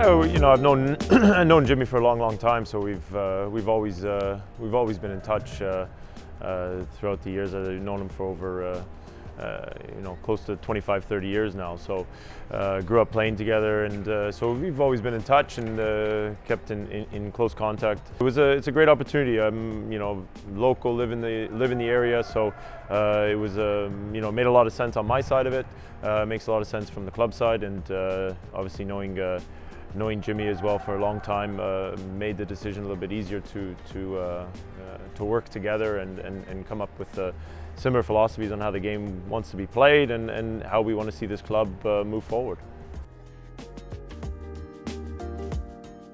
Yeah, I've known I've known Jimmy for a long time, so we've always been in touch throughout the years. I've known him for over close to 25-30 years now. So grew up playing together, and so we've always been in touch and kept in close contact. It's a great opportunity. I'm local, live in the area, so it was made a lot of sense on my side of it. Makes a lot of sense from the club side, and obviously knowing Jimmy as well for a long time made the decision a little bit easier to work together and come up with similar philosophies on how the game wants to be played and how we want to see this club move forward.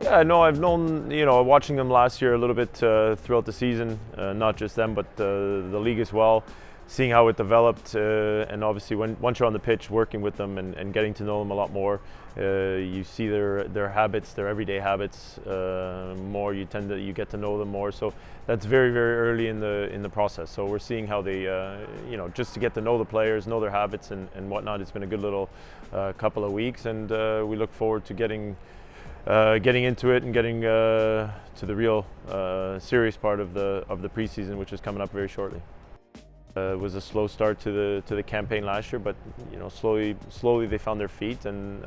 Yeah, no, I've known, watching them last year a little bit throughout the season, not just them, but the league as well, seeing how it developed, and obviously once you're on the pitch working with them and getting to know them a lot more, you see their habits, their everyday habits more. You get to know them more. So that's very early in the process. So we're seeing how they, just to get to know the players, know their habits and whatnot. It's been a good little couple of weeks, and we look forward to getting into it and getting to the real serious part of the preseason, which is coming up very shortly. It was a slow start to the campaign last year, but slowly they found their feet, and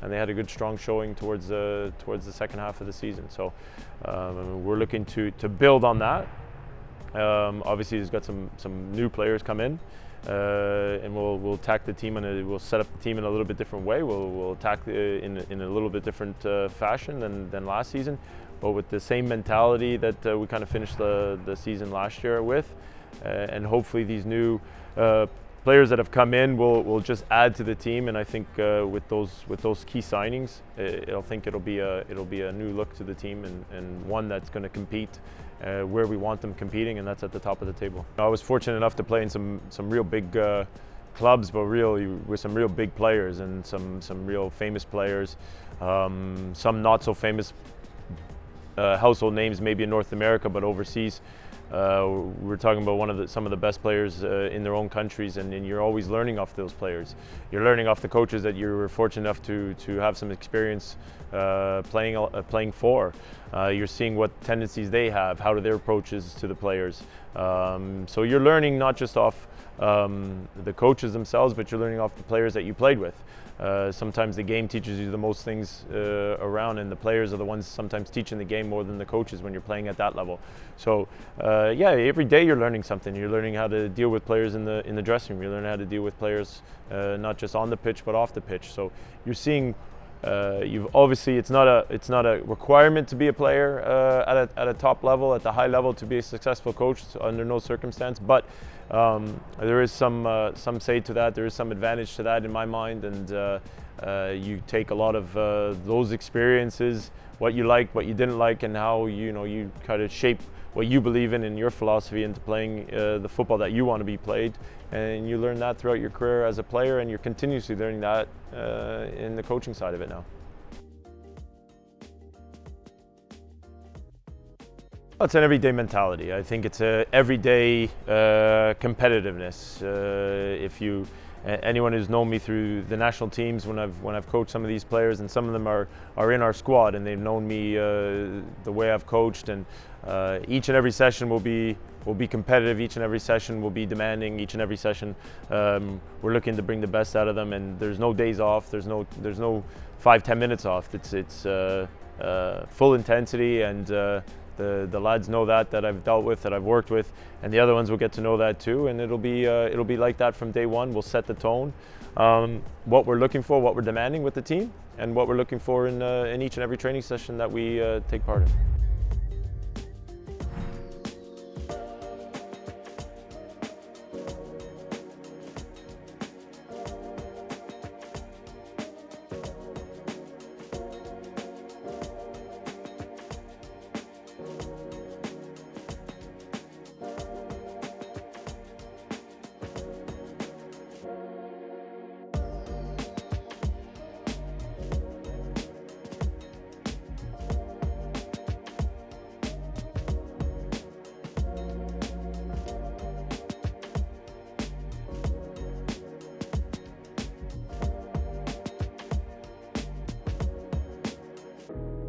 they had a good strong showing towards the second half of the season. So we're looking to build on that. Obviously, he's got some new players come in, and we'll attack the team and we'll set up the team in a little bit different way. We'll attack in a little bit different fashion than last season, but with the same mentality that we kind of finished the season last year with. And hopefully these new players that have come in will just add to the team. And I think with those key signings, it'll be a new look to the team and one that's going to compete where we want them competing, and that's at the top of the table. I was fortunate enough to play in some real big clubs, but really with some real big players and some real famous players, some not so famous household names maybe in North America, but overseas. We're talking about some of the best players in their own countries, and you're always learning off those players. You're learning off the coaches that you were fortunate enough to have some experience playing for. You're seeing what tendencies they have, how do their approaches to the players. So you're learning not just off the coaches themselves, but you're learning off the players that you played with. Sometimes the game teaches you the most things around, and the players are the ones sometimes teaching the game more than the coaches when you're playing at that level. So every day you're learning something. You're learning how to deal with players in the dressing room. You're learning how to deal with players not just on the pitch but off the pitch. So you're seeing. It's not a requirement to be a player at a top level, at the high level, to be a successful coach under no circumstance. But there is some say to that. There is some advantage to that in my mind, and you take a lot of those experiences, what you liked, what you didn't like, and how you kind of shape what you believe in your philosophy into playing the football that you want to be played. And you learn that throughout your career as a player, and you're continuously learning that in the coaching side of it now. It's an everyday mentality. I think it's a everyday competitiveness. Anyone who's known me through the national teams, when I've coached some of these players, and some of them are in our squad, and they've known me the way I've coached, and each and every session will be competitive. Each and every session will be demanding. Each and every session we're looking to bring the best out of them, and there's no days off. There's no 5-10 minutes off. It's full intensity, and the lads know that I've dealt with, that I've worked with, and the other ones will get to know that too. And it'll be like that from day one. We'll set the tone, what we're looking for, what we're demanding with the team, and what we're looking for in each and every training session that we take part in.